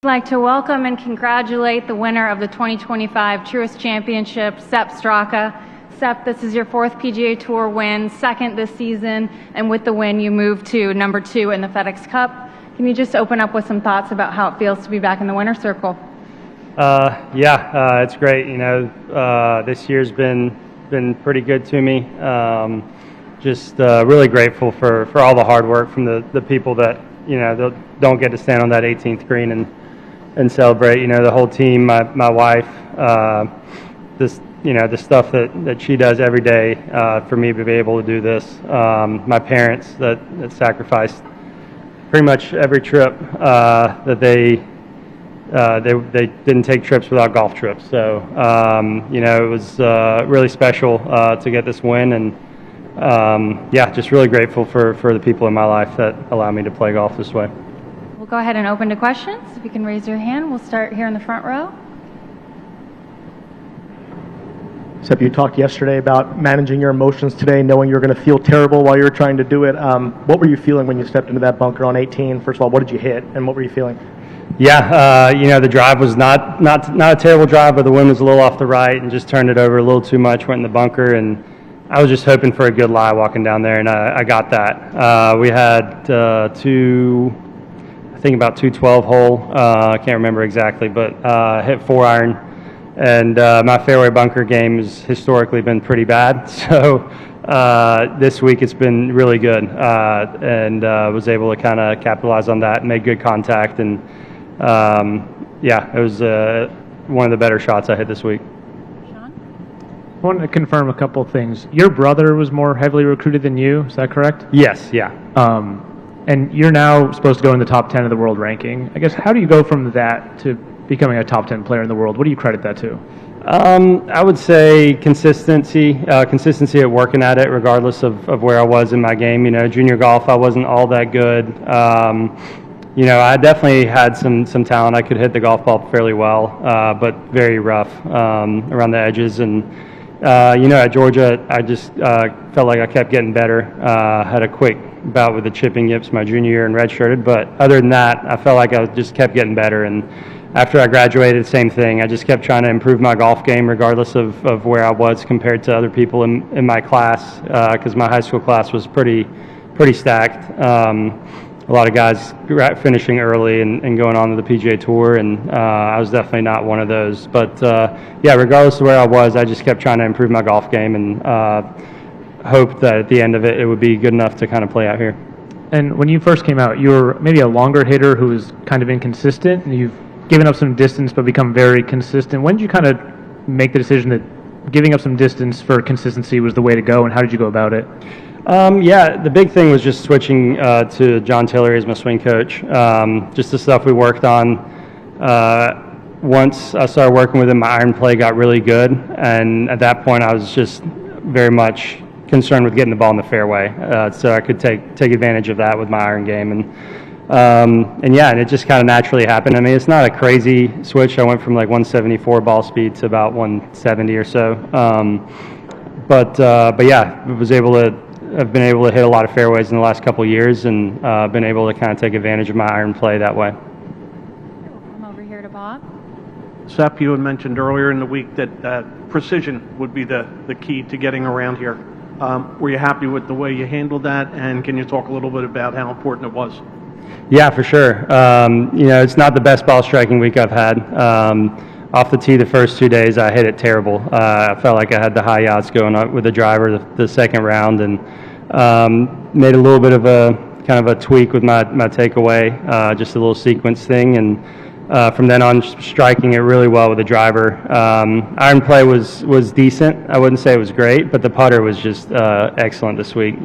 I'd like to welcome and congratulate the winner of the 2025 Truist Championship, Sepp Straka. Sepp, this is your fourth PGA Tour win, second this season, and with the win you move to number 2 in the FedEx Cup. Can you just open up with some thoughts about how it feels to be back in the winner's circle? It's great. This year's been pretty good to me. Really grateful for all the hard work from the people that don't get to stand on that 18th green and celebrate. The whole team, my wife, the stuff that she does every day for me to be able to do this. My parents that sacrificed pretty much every trip that they didn't take trips without golf trips. So it was really special to get this win, and just really grateful for the people in my life that allow me to play golf this way. We'll go ahead and open to questions. If you can raise your hand, we'll start here in the front row. Sepp, you talked yesterday about managing your emotions today, knowing you were going to feel terrible while you were trying to do it. What were you feeling when you stepped into that bunker on 18? First of all, what did you hit, and what were you feeling? The drive was not a terrible drive, but the wind was a little off the right and just turned it over a little too much, went in the bunker, and I was just hoping for a good lie walking down there, and I got that. We had about 212 hole. I can't remember exactly, but hit 4-iron. And my fairway bunker game has historically been pretty bad. So this week it's been really good, and was able to kind of capitalize on that and make good contact. And it was one of the better shots I hit this week. Sean? I wanted to confirm a couple of things. Your brother was more heavily recruited than you, is that correct? Yes, yeah. And you're now supposed to go in the top 10 of the world ranking. I guess, how do you go from that to becoming a top 10 player in the world? What do you credit that to? I would say consistency at working at it, regardless of where I was in my game. Junior golf, I wasn't all that good. I definitely had some talent. I could hit the golf ball fairly well, but very rough around the edges. And at Georgia, I just felt like I kept getting better. Had a quick bout with the chipping yips my junior year and redshirted, but other than that, I felt like I just kept getting better. And after I graduated, same thing. I just kept trying to improve my golf game regardless of where I was compared to other people in my class, because my high school class was pretty stacked. A lot of guys finishing early and going on to the PGA Tour, and I was definitely not one of those. But regardless of where I was, I just kept trying to improve my golf game and hoped that at the end of it would be good enough to kind of play out here. And when you first came out, you were maybe a longer hitter who was kind of inconsistent, and you've given up some distance but become very consistent. When did you kind of make the decision that giving up some distance for consistency was the way to go, and how did you go about it? The big thing was just switching to John Tillery as my swing coach. Just the stuff we worked on. Once I started working with him, my iron play got really good, and at that point I was just very much concerned with getting the ball in the fairway, so I could take advantage of that with my iron game. And it just kind of naturally happened. I mean, it's not a crazy switch. I went from like 174 ball speed to about 170 or so. I've been able to hit a lot of fairways in the last couple of years, and been able to kind of take advantage of my iron play that way. We'll come over here to Bob. Sepp, you had mentioned earlier in the week that precision would be the key to getting around here. Were you happy with the way you handled that, and can you talk a little bit about how important it was? Yeah, for sure. It's not the best ball striking week I've had. Off the tee the first 2 days, I hit it terrible. I felt like I had the high yachts going up with the driver the second round, and made a little bit of a kind of a tweak with my takeaway, just a little sequence thing. And from then on, striking it really well with the driver. Iron play was decent. I wouldn't say it was great, but the putter was just excellent this week.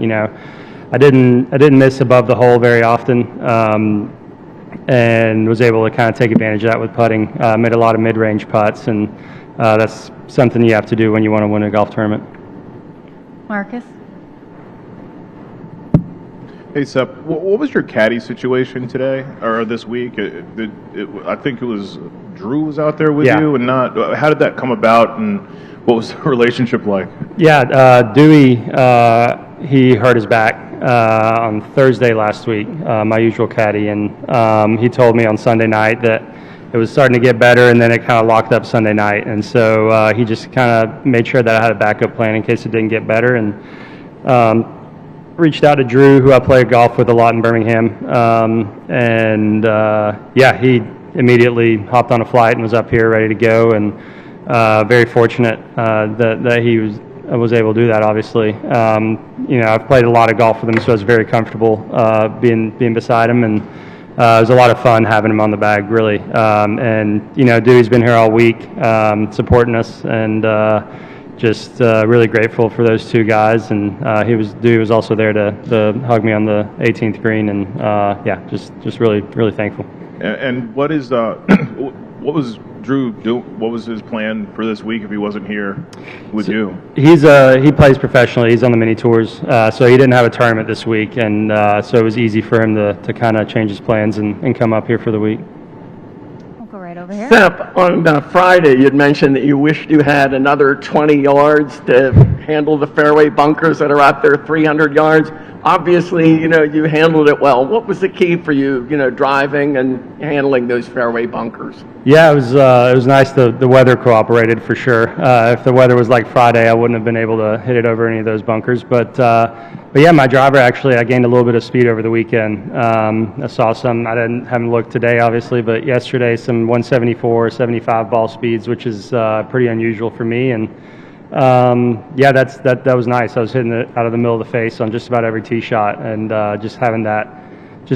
I didn't miss above the hole very often, and was able to kind of take advantage of that with putting. Made a lot of mid-range putts, and that's something you have to do when you want to win a golf tournament. Marcus? Hey, Sepp, what was your caddy situation today or this week? I think it was Drew was out there with you, and not. How did that come about, and what was the relationship like? Yeah, Dewey, he hurt his back on Thursday last week, my usual caddy, and he told me on Sunday night that it was starting to get better, and then it kind of locked up Sunday night. And so he just kind of made sure that I had a backup plan in case it didn't get better, and reached out to Drew, who I played golf with a lot in Birmingham, he immediately hopped on a flight and was up here ready to go, and very fortunate that he was able to do that, obviously. I've played a lot of golf with him, so I was very comfortable being beside him, and it was a lot of fun having him on the bag, really. Dewey's been here all week supporting us, and just really grateful for those two guys. And Dewey was also there to hug me on the 18th green, and just really, really thankful. And what is what was Drew do? What was his plan for this week if he wasn't here with you? He plays professionally. He's on the mini tours, so he didn't have a tournament this week, and so it was easy for him to kind of change his plans and come up here for the week. We'll go right over here. Sepp, on Friday, you'd mentioned that you wished you had another 20 yards to handle the fairway bunkers that are out there 300 yards. Obviously, you handled it well. What was the key for you, driving and handling those fairway bunkers? Yeah, it was nice. The weather cooperated for sure. If the weather was like Friday, I wouldn't have been able to hit it over any of those bunkers. But yeah, my driver I gained a little bit of speed over the weekend. I saw some. Haven't looked today, obviously, but yesterday some 174, 75 ball speeds, which is pretty unusual for me. And that was nice. I was hitting it out of the middle of the face on just about every tee shot, and just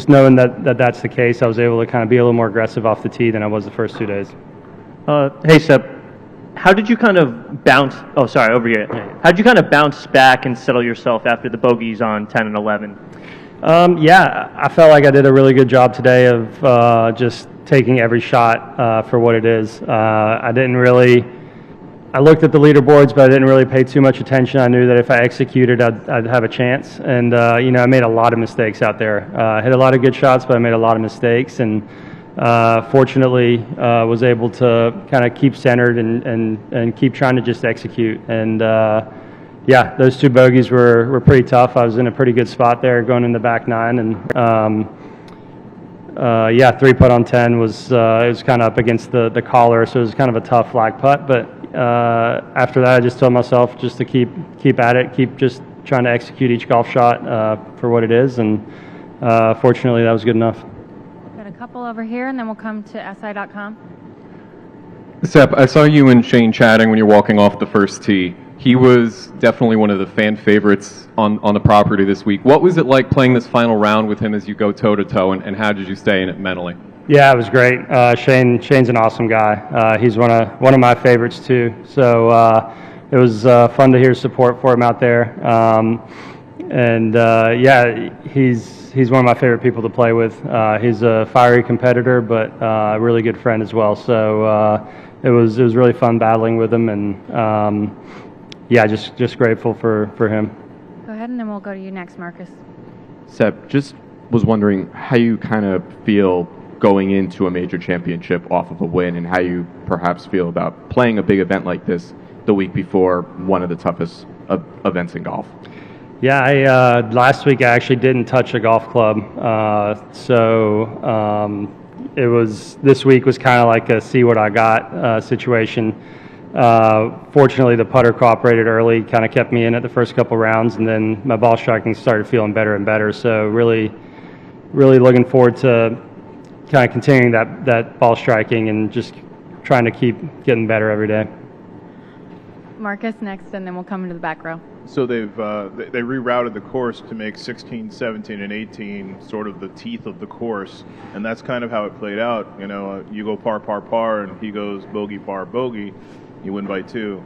knowing that that's the case, I was able to kind of be a little more aggressive off the tee than I was the first 2 days. Hey, Sepp, how did you kind of bounce? Oh, sorry, over here. How did you kind of bounce back and settle yourself after the bogeys on 10 and 11? I felt like I did a really good job today of just taking every shot for what it is. I looked at the leaderboards, but I didn't really pay too much attention. I knew that if I executed, I'd have a chance. And, I made a lot of mistakes out there. I hit a lot of good shots, but I made a lot of mistakes. And fortunately, was able to kind of keep centered and keep trying to just execute. And, those two bogeys were pretty tough. I was in a pretty good spot there going in the back nine. And, 3-putt on 10 was it was kind of up against the collar, so it was kind of a tough flag putt. But after that, I just told myself just to keep at it, keep just trying to execute each golf shot for what it is, and fortunately, that was good enough. Got a couple over here, and then we'll come to SI.com. Sepp, I saw you and Shane chatting when you're walking off the first tee. He was definitely one of the fan favorites on the property this week. What was it like playing this final round with him as you go toe-to-toe, and how did you stay in it mentally? Yeah, it was great. Shane's an awesome guy. He's one of my favorites too. So it was fun to hear support for him out there. He's one of my favorite people to play with. He's a fiery competitor, but a really good friend as well. So it was really fun battling with him, and just grateful for him. Go ahead, and then we'll go to you next, Marcus. Sepp, just was wondering how you kind of feel going into a major championship off of a win, and how you perhaps feel about playing a big event like this the week before one of the toughest events in golf. Yeah, last week I actually didn't touch a golf club, this week was kind of like a see what I got situation. Fortunately, the putter cooperated early, kind of kept me in at the first couple rounds, and then my ball striking started feeling better and better. So really, really looking forward to kind of continuing that ball striking and just trying to keep getting better every day. Marcus next, and then we'll come into the back row. So they rerouted the course to make 16, 17, and 18 sort of the teeth of the course, and that's kind of how it played out. You go par, par, par, and he goes bogey, par, bogey. You win by 2.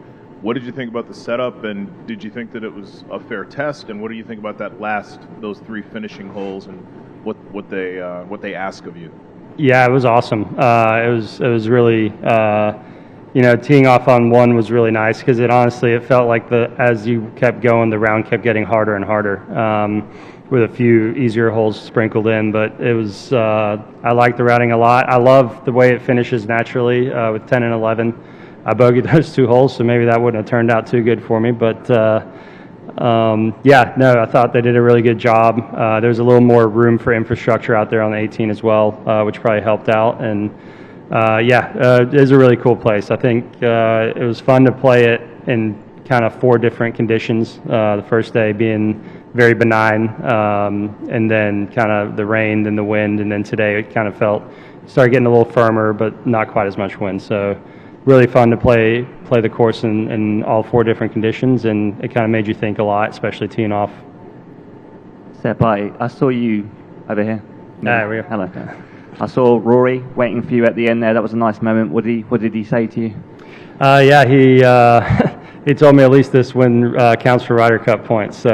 What did you think about the setup, and did you think that it was a fair test? And what do you think about those 3 finishing holes, and what they ask of you? Yeah, it was awesome. It was really, teeing off on 1 was really nice because it felt like as you kept going, the round kept getting harder and harder, with a few easier holes sprinkled in. But it was, I like the routing a lot. I love the way it finishes naturally with 10 and 11. I bogeyed those 2 holes, so maybe that wouldn't have turned out too good for me. But Yeah, no, I thought they did a really good job. There's a little more room for infrastructure out there on the 18 as well, which probably helped out. And it is a really cool place. I think it was fun to play it in kind of 4 different conditions. The first day being very benign, and then kind of the rain, then the wind, and then today it kind of started getting a little firmer, but not quite as much wind. So really fun to play the course in all 4 different conditions, and it kind of made you think a lot, especially teeing off. Sepp, I saw you over here. There we go. Hello. I saw Rory waiting for you at the end there. That was a nice moment. What did he say to you? He told me at least this win counts for Ryder Cup points. So,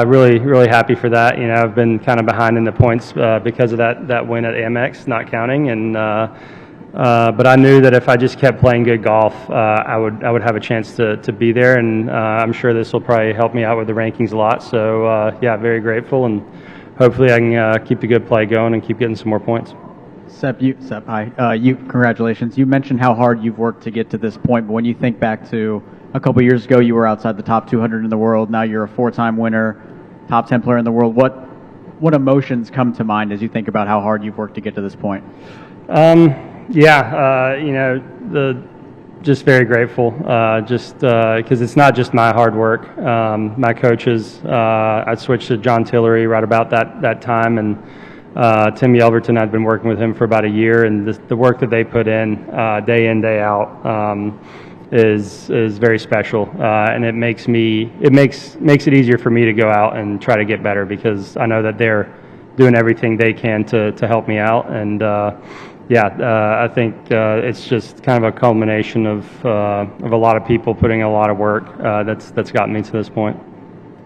really happy for that. You know, I've been kind of behind in the points because of that win at Amex, not counting. And but I knew that if I just kept playing good golf, I would have a chance to be there. And I'm sure this will probably help me out with the rankings a lot. So, very grateful, and hopefully I can keep the good play going and keep getting some more points. Sepp, hi. Congratulations. You mentioned how hard you've worked to get to this point, but when you think back to a couple years ago, you were outside the top 200 in the world. Now you're a 4-time winner, top 10 player in the world. What emotions come to mind as you think about how hard you've worked to get to this point? Just very grateful. Because it's not just my hard work. My coaches, I switched to John Tillery right about that time, and Tim Yelverton, I'd been working with him for about a year, and the work that they put in, day out, is very special, and it makes it easier for me to go out and try to get better, because I know that they're doing everything they can to help me out, and I think it's just kind of a culmination of a lot of people putting a lot of work that's gotten me to this point.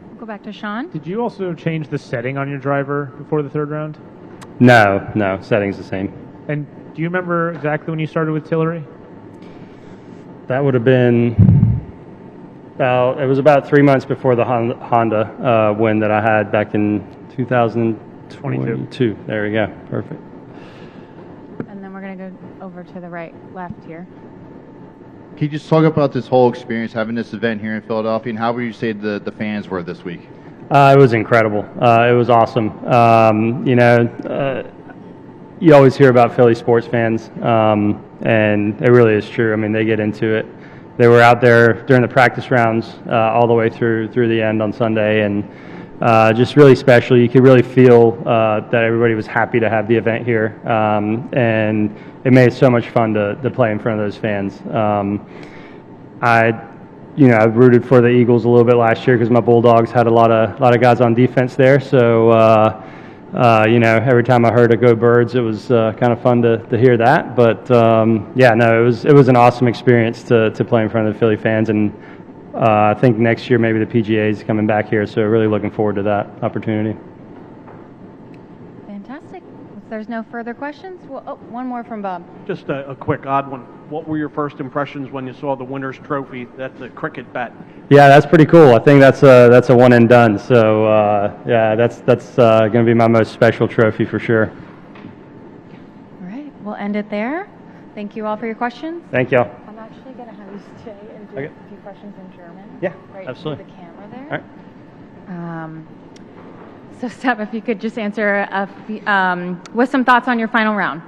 We'll go back to Sean. Did you also change the setting on your driver before the 3rd round? No, setting's the same. And do you remember exactly when you started with Tillery? That would have been about 3 months before the Honda win that I had back in 2022. There we go. Perfect. And then we're going to go over to the left here. Can you just talk about this whole experience, having this event here in Philadelphia, and how would you say the fans were this week? It was incredible. It was awesome. You always hear about Philly sports fans, and it really is true. I mean, they get into it. They were out there during the practice rounds all the way through the end on Sunday, and just really special. You could really feel that everybody was happy to have the event here, and it made it so much fun to play in front of those fans. I've rooted for the Eagles a little bit last year because my Bulldogs had a lot of guys on defense there. So, every time I heard a "Go Birds," it was kind of fun to hear that. But it was an awesome experience to play in front of the Philly fans, and I think next year maybe the PGA is coming back here. So, really looking forward to that opportunity. Fantastic. If there's no further questions, one more from Bob. Just a quick odd one. What were your first impressions when you saw the winner's trophy? That's a cricket bat. Yeah, that's pretty cool. I think that's a one and done. So that's going to be my most special trophy for sure. All right, we'll end it there. Thank you all for your questions. Thank y'all. I'm actually going to have you stay and do a few questions in German. Yeah, right absolutely. To the camera there. All right. So, Sepp, if you could just answer with some thoughts on your final round.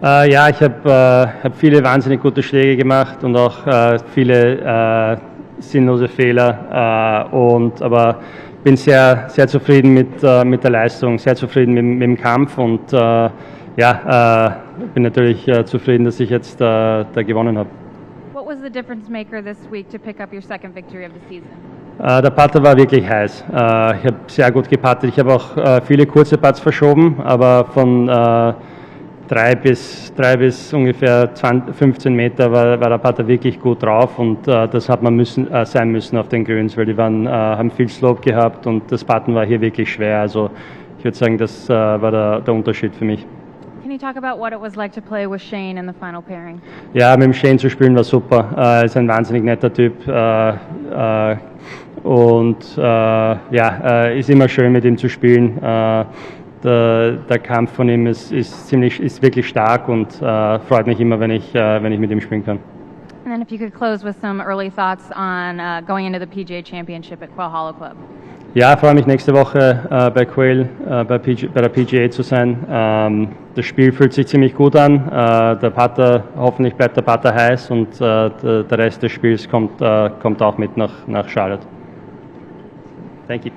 Ich habe viele wahnsinnig gute Schläge gemacht und auch viele sinnlose Fehler, aber bin sehr zufrieden mit der Leistung, sehr zufrieden mit dem Kampf und bin natürlich zufrieden, dass ich jetzt da gewonnen habe. What was the difference maker this week to pick up your second victory of the season? Der Putter war wirklich heiß. Ich habe sehr gut gepattet. Ich habe auch viele kurze Putts verschoben, aber von 3 bis ungefähr 15 Meter war der Putter wirklich gut drauf, und das hat man sein müssen auf den Grüns, weil die haben viel Slope gehabt und das Putten war hier wirklich schwer. Also ich würde sagen, das war der Unterschied für mich. Can you talk about what it was like to play with Shane in the final pairing? Ja, mit dem Shane zu spielen war super. Er ist ein wahnsinnig netter Typ. Ist immer schön mit ihm zu spielen. Der Kampf von ihm ist wirklich stark und freut mich immer, wenn ich mit ihm spielen kann. And then if you could close with some early thoughts on going into the PGA Championship at Quail Hollow Club. Ja, ich freue mich nächste Woche bei Quail, bei der PGA zu sein. Das Spiel fühlt sich ziemlich gut an. Der Putter, hoffentlich bleibt der Putter heiß und der Rest des Spiels kommt auch mit nach Charlotte. Thank you.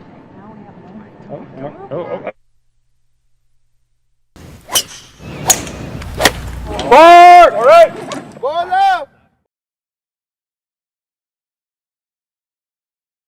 All right.